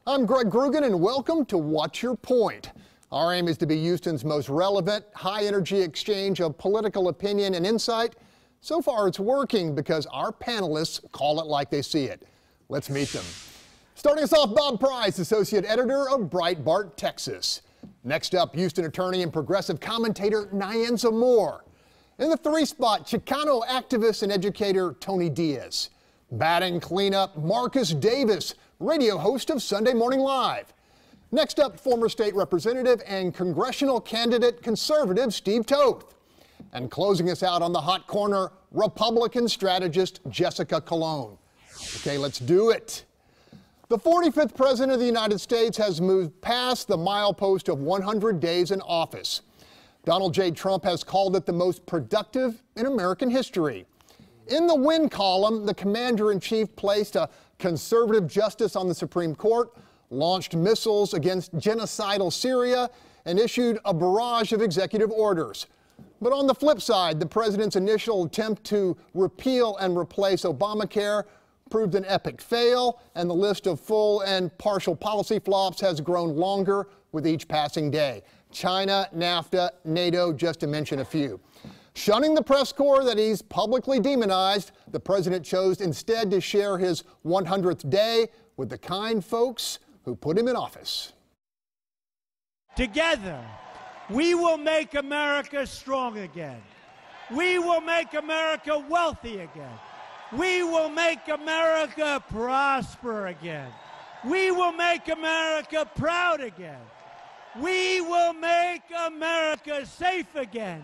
I'm Greg Grugan, and welcome to What's Your Point? Our aim is to be Houston's most relevant, high-energy exchange of political opinion and insight. So far, it's working because our panelists call it like they see it. Let's meet them. Starting us off, Bob Price, Associate Editor of Breitbart, Texas. Next up, Houston attorney and progressive commentator Nyanza Moore. In the 3 spot, Chicano activist and educator Tony Diaz. Batting cleanup, Marcus Davis, radio host of Sunday Morning Live. Next up, former state representative and congressional candidate conservative Steve Toth. And closing us out on the hot corner, Republican strategist Jessica Colon. Okay, let's do it. The 45th president of the United States has moved past the milepost of 100 days in office. Donald J. Trump has called it the most productive in American history. In the win column, the commander-in-chief placed a conservative justice on the Supreme Court, launched missiles against genocidal Syria, and issued a barrage of executive orders. But on the flip side, the president's initial attempt to repeal and replace Obamacare proved an epic fail, and the list of full and partial policy flops has grown longer with each passing day. China, NAFTA, NATO, just to mention a few. Shunning the press corps that he's publicly demonized, the president chose instead to share his 100th day with the kind folks who put him in office. Together, we will make America strong again. We will make America wealthy again. We will make America prosper again. We will make America proud again. We will make America safe again.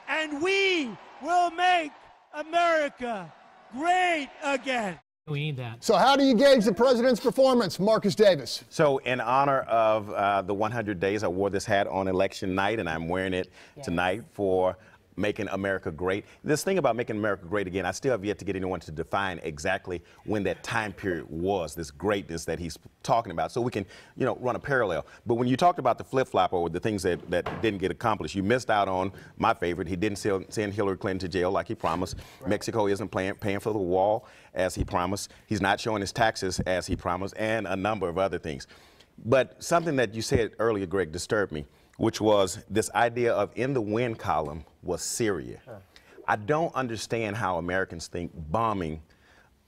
And we will make America great again. We need that. So how do you gauge the president's performance, Marcus Davis? So in honor of the 100 days, I wore this hat on election night, and I'm wearing it tonight for making America great. This thing about making America great again, I still have yet to get anyone to define exactly when that time period was, this greatness that he's talking about, so we can, you know, run a parallel. But when you talked about the flip-flop or the things that didn't get accomplished, you missed out on my favorite. He didn't send Hillary Clinton to jail like he promised. Right. Mexico isn't paying for the wall as he promised. He's not showing his taxes as he promised, and a number of other things. But something that you said earlier, Greg, disturbed me, which was this idea of in the win column was Syria. Huh. I don't understand how Americans think bombing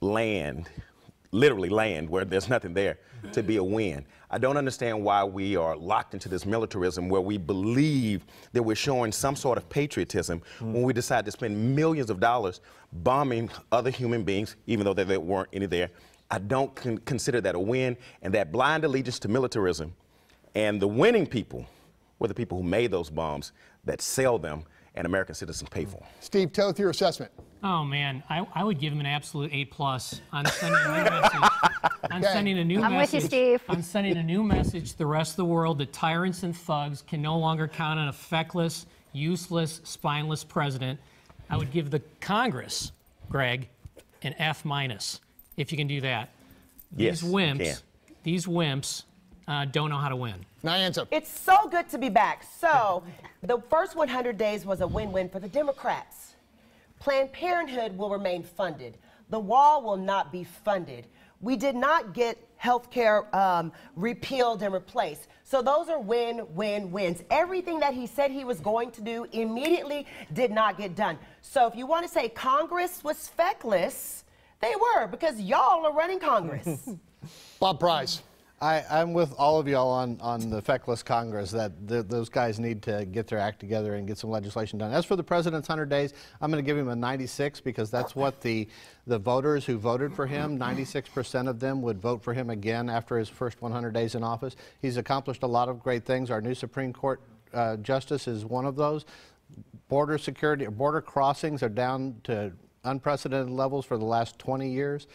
land, literally land where there's nothing there, to be a win. I don't understand why we are locked into this militarism where we believe that we're showing some sort of patriotism when we decide to spend millions of dollars bombing other human beings, even though there weren't any there. I don't consider that a win, and that blind allegiance to militarism and the winning people were the people who made those bombs that sell them and American citizens pay for them. Steve Toth, your assessment. Oh man, I would give him an absolute A+ on sending a new message. On sending a new I'm message. with you, Steve. On sending a new message to the rest of the world that tyrants and thugs can no longer count on a feckless, useless, spineless president. I would give the Congress, Greg, an F- if you can do that. Yes, these wimps don't know how to win. Nyanza. It's so good to be back. So the first 100 days was a win-win for the Democrats. Planned Parenthood will remain funded. The wall will not be funded. We did not get health care repealed and replaced. So those are win-win-wins. Everything that he said he was going to do immediately did not get done. So if you want to say Congress was feckless, they were, because y'all are running Congress. Bob Price. I'm with all of y'all on the feckless Congress, that those guys need to get their act together and get some legislation done. As for the president's 100 days, I'm going to give him a 96 because that's what the voters who voted for him, 96% of them would vote for him again after his first 100 days in office. He's accomplished a lot of great things. Our new Supreme Court justice is one of those. Border security, border crossings are down to unprecedented levels for the last 20 years.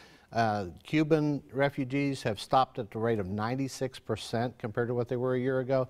Cuban refugees have stopped at the rate of 96% compared to what they were a year ago.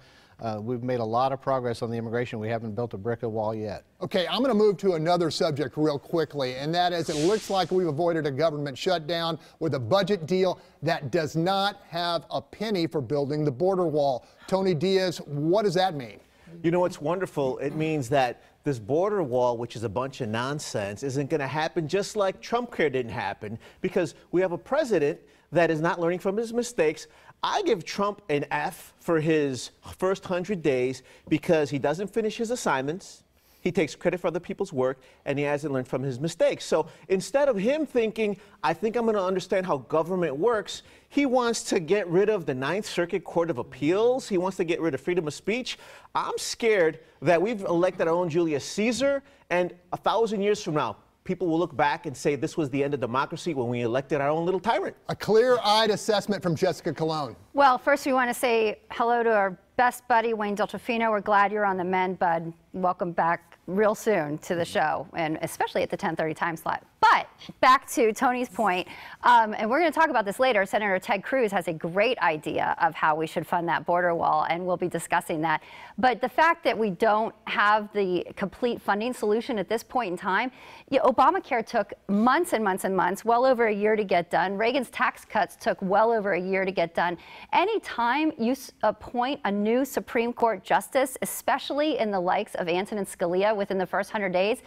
We've made a lot of progress on the immigration. We haven't built a brick of wall yet. Okay, I'm going to move to another subject real quickly, and that is it looks like we've avoided a government shutdown with a budget deal that does not have a penny for building the border wall. Tony Diaz, what does that mean? You know, it's wonderful. It means that this border wall, which is a bunch of nonsense, isn't going to happen, just like Trump care didn't happen, because we have a president that is not learning from his mistakes. I give Trump an F for his first 100 days because he doesn't finish his assignments. He takes credit for other people's work, and he hasn't learned from his mistakes. So instead of him thinking, I think I'm going to understand how government works, he wants to get rid of the Ninth Circuit Court of Appeals. He wants to get rid of freedom of speech. I'm scared that we've elected our own Julius Caesar, and 1,000 years from now, people will look back and say this was the end of democracy when we elected our own little tyrant. A clear-eyed assessment from Jessica Colon. Well, first we want to say hello to our best buddy, Wayne Deltrafino. We're glad you're on the mend, bud. Welcome back real soon to the show, and especially at the 10:30 time slot. But back to Tony's point, and we're going to talk about this later. Senator Ted Cruz has a great idea of how we should fund that border wall, and we'll be discussing that. But the fact that we don't have the complete funding solution at this point in time, Obamacare took months and months and months, well over a year to get done. Reagan's tax cuts took well over a year to get done. Anytime you appoint a new Supreme Court justice, especially in the likes of Antonin Scalia within the first 100 days,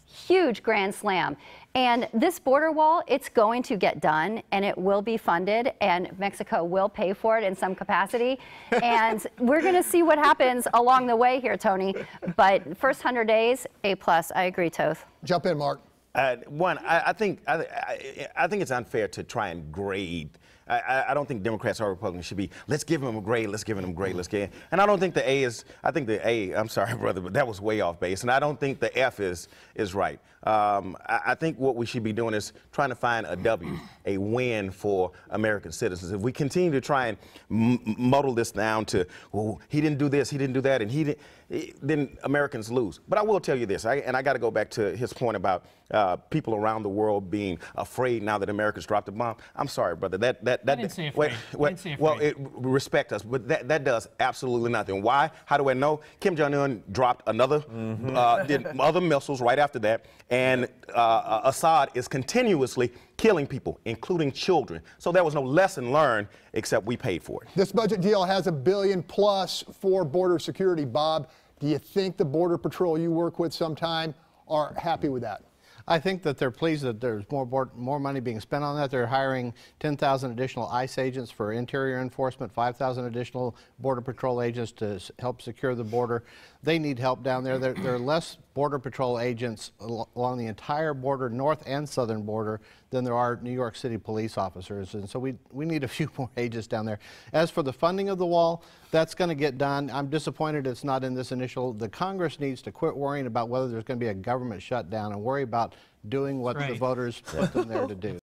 huge grand slam. And this border wall, it's going to get done, and it will be funded, and Mexico will pay for it in some capacity. And we're going to see what happens along the way here, Tony. But first 100 days, A+. I agree, Toth. Jump in, Mark. I think it's unfair to try and grade. I don't think Democrats or Republicans should be, let's give them a grade, let's give them a grade, let's get. And I don't think the A is, I think the A, I'm sorry, brother, but that was way off base. And I don't think the F is right. I think what we should be doing is trying to find a W, a win for American citizens. If we continue to try and muddle this down to, well, he didn't do this, he didn't do that, and he didn't, then Americans lose. But I will tell you this, and I got to go back to his point about people around the world being afraid now that America's dropped a bomb. I'm sorry, brother. I didn't say afraid. Well, respect us, but that does absolutely nothing. Why? How do I know? Kim Jong-un dropped another, did other missiles right after that, and Assad is continuously killing people, including children. So there was no lesson learned, except we paid for it. This budget deal has $1 billion plus for border security. Bob, do you think the Border Patrol you work with sometime are happy with that? I think that they're pleased that there's more money being spent on that. They're hiring 10,000 additional ICE agents for interior enforcement, 5,000 additional Border Patrol agents to help secure the border. They need help down there. There are less Border Patrol agents along the entire border, north and southern border, than there are New York City police officers. And so we need a few more agents down there. As for the funding of the wall, that's going to get done. I'm disappointed it's not in this initial. The Congress needs to quit worrying about whether there's going to be a government shutdown and worry about doing what the voters put them there to do.